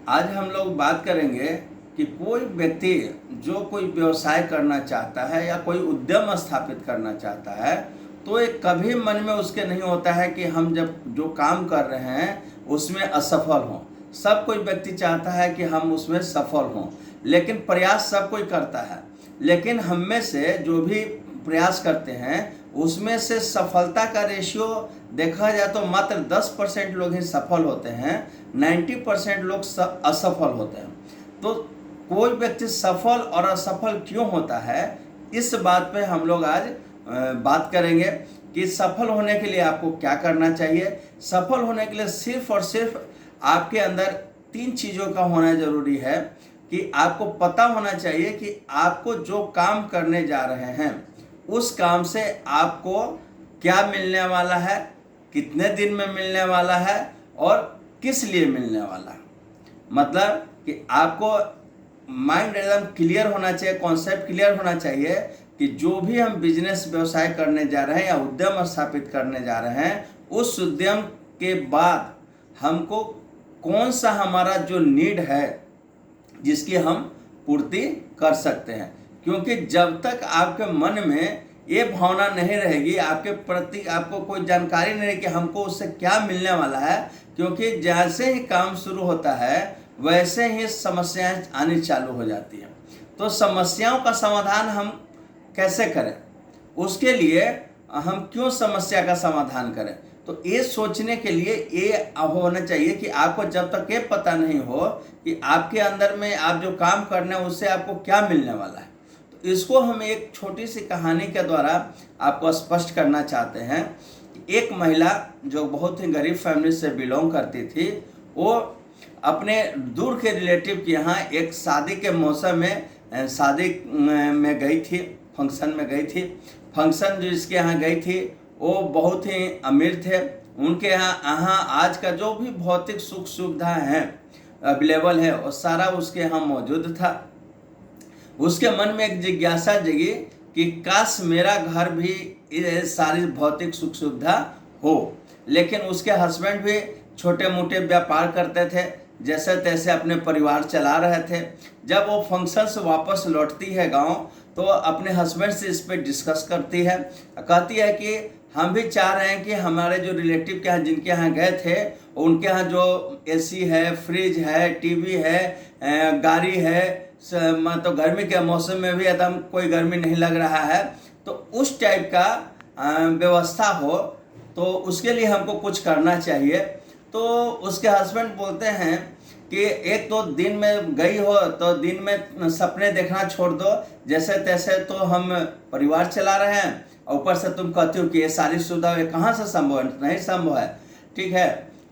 आज हम लोग बात करेंगे कि कोई व्यक्ति जो कोई व्यवसाय करना चाहता है या कोई उद्यम स्थापित करना चाहता है, तो एक कभी मन में उसके नहीं होता है कि हम जब जो काम कर रहे हैं उसमें असफल हों। सब कोई व्यक्ति चाहता है कि हम उसमें सफल हों, लेकिन प्रयास सब कोई करता है। लेकिन हम में से जो भी प्रयास करते हैं उसमें से सफलता का रेशियो देखा जाए तो मात्र 10% लोग ही सफल होते हैं, 90% लोग असफल होते हैं। तो कोई व्यक्ति सफल और असफल क्यों होता है, इस बात पे हम लोग आज बात करेंगे कि सफल होने के लिए आपको क्या करना चाहिए। सफल होने के लिए सिर्फ और सिर्फ आपके अंदर 3 चीज़ों का होना जरूरी है कि आपको पता होना चाहिए कि आपको जो काम करने जा रहे हैं उस काम से आपको क्या मिलने वाला है, कितने दिन में मिलने वाला है और किस लिए मिलने वाला है। मतलब कि आपको माइंड एकदम क्लियर होना चाहिए, कॉन्सेप्ट क्लियर होना चाहिए कि जो भी हम बिजनेस व्यवसाय करने जा रहे हैं या उद्यम स्थापित करने जा रहे हैं, उस उद्यम के बाद हमको कौन सा हमारा जो नीड है जिसकी हम पूर्ति कर सकते हैं। क्योंकि जब तक आपके मन में ये भावना नहीं रहेगी, आपके प्रति आपको कोई जानकारी नहीं रहेगी कि हमको उससे क्या मिलने वाला है, क्योंकि जैसे ही काम शुरू होता है वैसे ही समस्याएं आनी चालू हो जाती हैं। तो समस्याओं का समाधान हम कैसे करें, उसके लिए हम क्यों समस्या का समाधान करें, तो ये सोचने के लिए ये होना चाहिए कि आपको जब तक ये पता नहीं हो कि आपके अंदर में आप जो काम करने हैं उससे आपको क्या मिलने वाला है, तो इसको हम एक छोटी सी कहानी के द्वारा आपको स्पष्ट करना चाहते हैं। एक महिला जो बहुत ही गरीब फैमिली से बिलोंग करती थी, वो अपने दूर के रिलेटिव के यहाँ एक शादी के मौसम में शादी में गई थी, फंक्शन में गई थी। फंक्शन जिसके यहाँ गई थी वो बहुत ही अमीर थे। उनके यहाँ आज का जो भी भौतिक सुख सुविधा हैं अवेलेबल है वो सारा उसके यहाँ मौजूद था। उसके मन में एक जिज्ञासा जगी कि काश मेरा घर भी ये सारी भौतिक सुख सुविधा हो। लेकिन उसके हस्बैंड भी छोटे मोटे व्यापार करते थे, जैसे तैसे अपने परिवार चला रहे थे। जब वो फंक्शन से वापस लौटती है गांव, तो अपने हस्बैंड से इस पर डिस्कस करती है। कहती है कि हम भी चाह रहे हैं कि हमारे जो रिलेटिव के यहाँ जिनके यहाँ गए थे उनके यहाँ जो एसी है, फ्रिज है, टीवी है, गाड़ी है, तो गर्मी के मौसम में भी एकदम कोई गर्मी नहीं लग रहा है, तो उस टाइप का व्यवस्था हो, तो उसके लिए हमको कुछ करना चाहिए। तो उसके हस्बैंड बोलते हैं कि एक तो दिन में गई हो तो दिन में सपने देखना छोड़ दो, जैसे तैसे तो हम परिवार चला रहे हैं, ऊपर से तुम कहती हो कि ये सारी सुविधा ये कहाँ से संभव है, नहीं संभव है। ठीक है,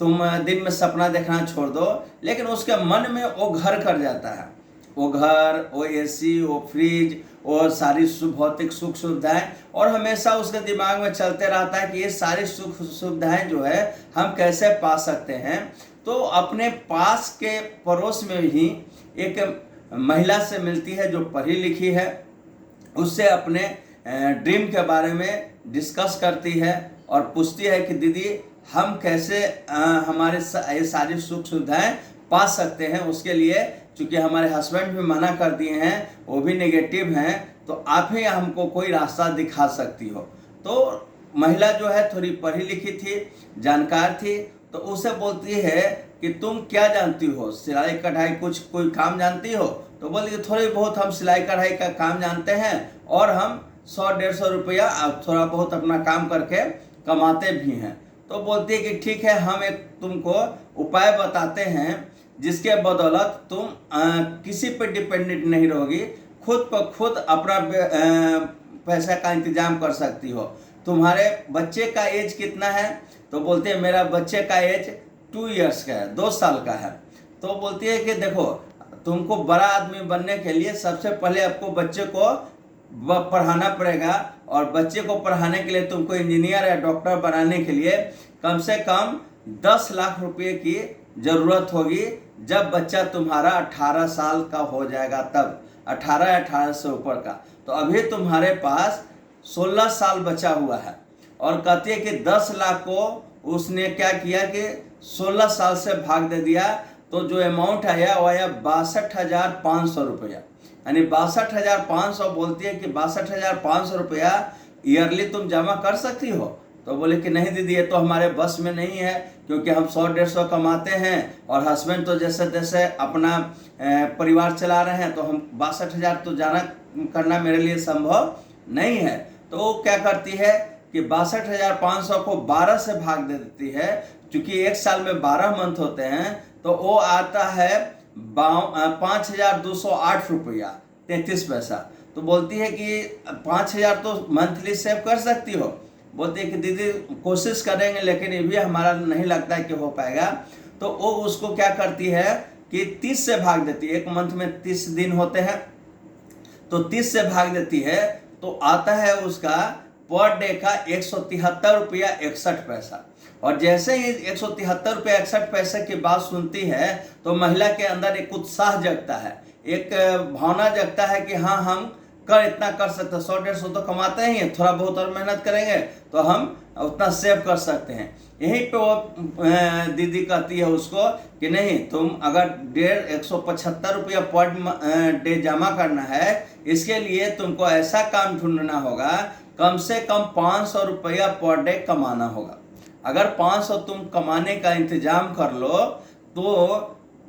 तुम दिन में सपना देखना छोड़ दो। लेकिन उसके मन में वो घर कर जाता है, वो घर, वो एसी, वो फ्रिज, वो सारी भौतिक सुख सुविधाएं, और हमेशा उसके दिमाग में चलते रहता है कि ये सारी सुख सुविधाएं जो है हम कैसे पा सकते हैं। तो अपने पास के पड़ोस में ही एक महिला से मिलती है जो पढ़ी लिखी है, उससे अपने ड्रीम के बारे में डिस्कस करती है और पूछती है कि दीदी हम कैसे हमारे ये सारी सुख सुविधाएं पा सकते हैं। उसके लिए चूँकि हमारे हस्बैंड भी मना कर दिए हैं, वो भी नेगेटिव हैं, तो आप ही हमको कोई रास्ता दिखा सकती हो। तो महिला जो है थोड़ी पढ़ी लिखी थी, जानकार थी, तो उसे बोलती है कि तुम क्या जानती हो, सिलाई कढ़ाई कुछ कोई काम जानती हो। तो बोलती है थोड़ी बहुत हम सिलाई कढ़ाई का काम जानते हैं और हम 100-150 रुपया थोड़ा बहुत अपना काम करके कमाते भी हैं। तो बोलती है कि ठीक है, हम एक तुमको उपाय बताते हैं जिसके बदौलत तुम किसी पे डिपेंडेंट नहीं रहोगी, खुद पर खुद अपना पैसा का इंतजाम कर सकती हो। तुम्हारे बच्चे का एज कितना है? तो बोलते हैं मेरा बच्चे का एज 2 इयर्स का है, 2 साल का है। तो बोलती है कि देखो तुमको बड़ा आदमी बनने के लिए सबसे पहले आपको बच्चे को पढ़ाना पड़ेगा, और बच्चे को पढ़ाने के लिए तुमको इंजीनियर या डॉक्टर बनाने के लिए कम से कम 10 लाख रुपए की ज़रूरत होगी जब बच्चा तुम्हारा 18 साल का हो जाएगा, तब 18 से ऊपर का। तो अभी तुम्हारे पास 16 साल बचा हुआ है, और कहती है कि 10 लाख को उसने क्या किया कि 16 साल से भाग दे दिया, तो जो अमाउंट आया वो आया 62,500 रुपया। यानी 62,500 बोलती है कि 62,500 रुपया ईयरली तुम जमा कर सकती हो। तो बोले कि नहीं दीदी, ये तो हमारे बस में नहीं है, क्योंकि हम 100-150 कमाते हैं और हस्बैंड तो जैसे तैसे अपना परिवार चला रहे हैं, तो हम 62,000 तो जाना करना मेरे लिए संभव नहीं है। तो वो क्या करती है कि 62,500 को 12 से भाग दे देती है। चूंकि एक साल में 12 मंथ होते हैं, तो वो आता है 5,208 रुपया 33 पैसा। तो बोलती है कि 5,000 तो मंथली सेव कर सकती हो। बोलती है कि दीदी कोशिश करेंगे, लेकिन ये भी हमारा नहीं लगता है कि हो पाएगा। तो वो उसको क्या करती है कि 30 से भाग देती है। एक मंथ में 30 दिन होते हैं, तो 30 से भाग देती है, तो आता है उसका पर डे का 173 रुपया 61 पैसा। और जैसे ही 173 रुपया 61 पैसे की बात सुनती है, तो महिला के अंदर एक उत्साह जगता है, एक भावना जगता है कि हाँ, हम इतना कर सकते हैं। 100-150 तो कमाते ही हैं, थोड़ा बहुत और मेहनत करेंगे तो हम उतना सेव कर सकते हैं। यहीं पे वो दीदी कहती है उसको कि नहीं, तुम अगर 175 रुपया पर डे जमा करना है, इसके लिए तुमको ऐसा काम ढूंढना होगा, कम से कम 500 रुपया पर डे कमाना होगा। अगर 500 तुम कमाने का इंतजाम कर लो, तो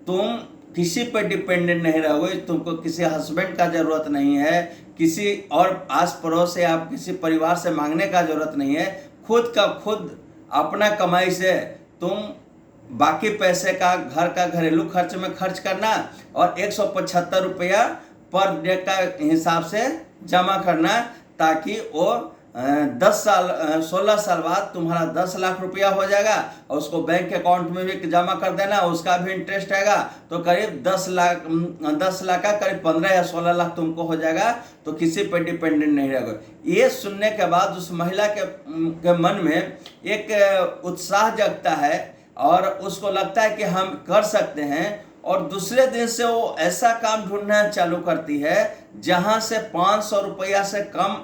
तुम किसी पर डिपेंडेंट नहीं रहोगे। तुमको किसी हस्बैंड का ज़रूरत नहीं है, किसी और आस पड़ोस से आप किसी परिवार से मांगने का ज़रूरत नहीं है। खुद का खुद अपना कमाई से तुम बाकी पैसे का घर का घरेलू खर्च में खर्च करना और 175 रुपया पर डे का हिसाब से जमा करना, ताकि वो 16 साल बाद तुम्हारा 10 लाख रुपया हो जाएगा और उसको बैंक अकाउंट में भी जमा कर देना, उसका भी इंटरेस्ट आएगा। तो करीब 10 लाख का करीब 15 या 16 लाख तुमको हो जाएगा। तो किसी पर डिपेंडेंट नहीं रहेगा। ये सुनने के बाद उस महिला के मन में एक उत्साह जगता है और उसको लगता है कि हम कर सकते हैं। और दूसरे दिन से वो ऐसा काम ढूंढना चालू करती है जहां से 500 रुपया से कम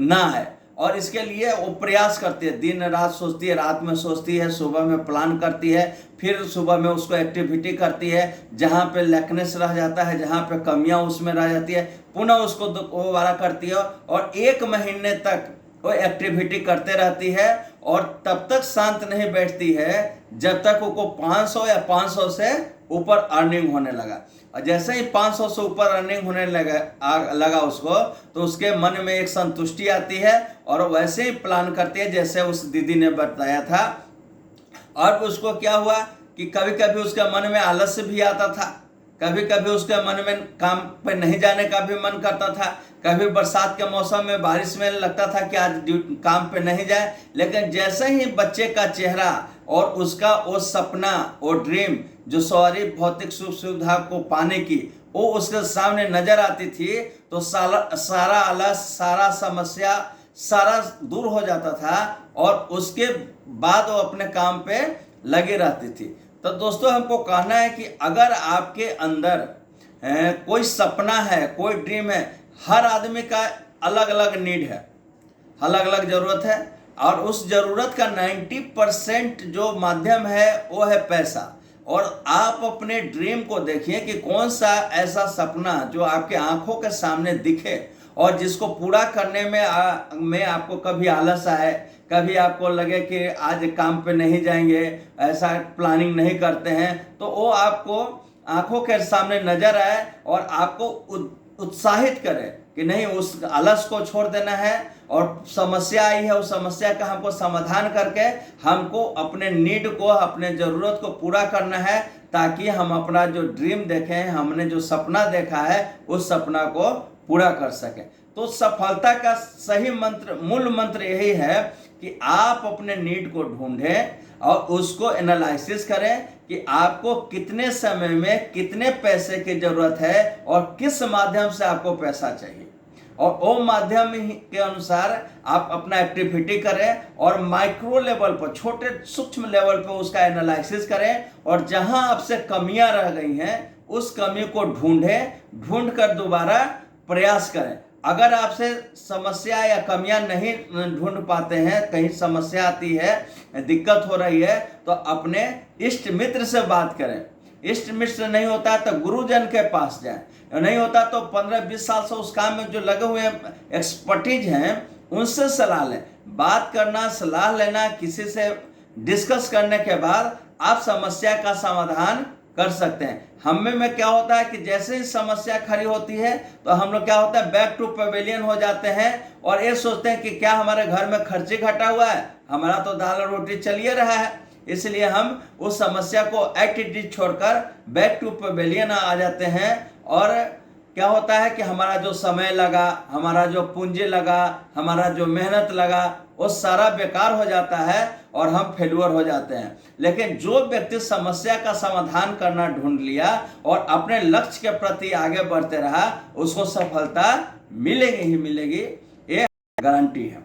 ना है। और इसके लिए वो प्रयास करती है, दिन रात सोचती है, रात में सोचती है, सुबह में प्लान करती है, फिर सुबह में उसको एक्टिविटी करती है। जहाँ पे लैकनेस रह जाता है, जहाँ पे कमियां उसमें रह जाती है, पुनः उसको दोबारा करती है और 1 महीने तक वो एक्टिविटी करते रहती है। और तब तक शांत नहीं बैठती है जब तक वो 500 या 500 से ऊपर अर्निंग होने लगा। और जैसे ही 500 से ऊपर अर्निंग होने लगा उसको, तो उसके मन में एक संतुष्टि आती है और वैसे ही प्लान करती है जैसे उस दीदी ने बताया था। और उसको क्या हुआ कि कभी कभी उसके मन में आलस्य भी आता था, कभी कभी उसके मन में काम पे नहीं जाने का भी मन करता था। कभी बरसात के मौसम में बारिश में लगता था कि आज काम पे नहीं जाए। लेकिन जैसे ही बच्चे का चेहरा और उसका वो सपना, वो ड्रीम, जो सारी भौतिक सुख सुविधा को पाने की, वो उसके सामने नजर आती थी, तो सारा आलस, सारा समस्या सारा दूर हो जाता था और उसके बाद वो अपने काम पे लगी रहती थी। तो दोस्तों, हमको कहना है कि अगर आपके अंदर कोई सपना है, कोई ड्रीम है, हर आदमी का अलग अलग नीड है, अलग अलग ज़रूरत है। और उस ज़रूरत का 90% जो माध्यम है वो है पैसा। और आप अपने ड्रीम को देखिए कि कौन सा ऐसा सपना जो आपके आंखों के सामने दिखे और जिसको पूरा करने में आपको कभी आलस आए, कभी आपको लगे कि आज काम पे नहीं जाएंगे, ऐसा प्लानिंग नहीं करते हैं, तो वो आपको आंखों के सामने नजर आए और आपको उत्साहित करे कि नहीं, उस आलस को छोड़ देना है और समस्या आई है, उस समस्या का हमको समाधान करके हमको अपने नीड को, अपने ज़रूरत को पूरा करना है, ताकि हम अपना जो ड्रीम देखे हैं, हमने जो सपना देखा है, उस सपना को पूरा कर सके। तो सफलता का सही मंत्र, मूल मंत्र यही है कि आप अपने नीड को ढूंढें और उसको एनालिसिस करें कि आपको कितने समय में कितने पैसे की जरूरत है और किस माध्यम से आपको पैसा चाहिए, और वो माध्यम के अनुसार आप अपना एक्टिविटी करें और माइक्रो लेवल पर, छोटे सूक्ष्म लेवल पर उसका एनालिसिस करें। और जहां आपसे कमियां रह गई हैं उस कमी को ढूंढ कर दोबारा प्रयास करें। अगर आपसे समस्या या कमियां नहीं ढूंढ पाते हैं, कहीं समस्या आती है, दिक्कत हो रही है, तो अपने इष्ट मित्र से बात करें, इष्ट मित्र नहीं होता है तो गुरुजन के पास जाएं, नहीं होता तो 15-20 साल से उस काम में जो लगे हुए एक्सपर्टीज हैं उनसे सलाह लें। बात करना, सलाह लेना, किसी से डिस्कस करने के बाद आप समस्या का समाधान कर सकते हैं। हम में क्या होता है कि जैसे ही समस्या खड़ी होती है तो हम लोग क्या होता है, बैक टू पवेलियन हो जाते हैं और ये सोचते हैं कि क्या हमारे घर में खर्चे घटा हुआ है, हमारा तो दाल और रोटी चलिए रहा है। इसलिए हम उस समस्या को एटीट्यूड छोड़कर बैक टू पवेलियन आ जाते हैं और क्या होता है कि हमारा जो समय लगा, हमारा जो पूंजी लगा, हमारा जो मेहनत लगा, वो सारा बेकार हो जाता है और हम फेल्यूर हो जाते हैं। लेकिन जो व्यक्ति समस्या का समाधान करना ढूंढ लिया और अपने लक्ष्य के प्रति आगे बढ़ते रहा, उसको सफलता मिलेगी ही मिलेगी, ये गारंटी है।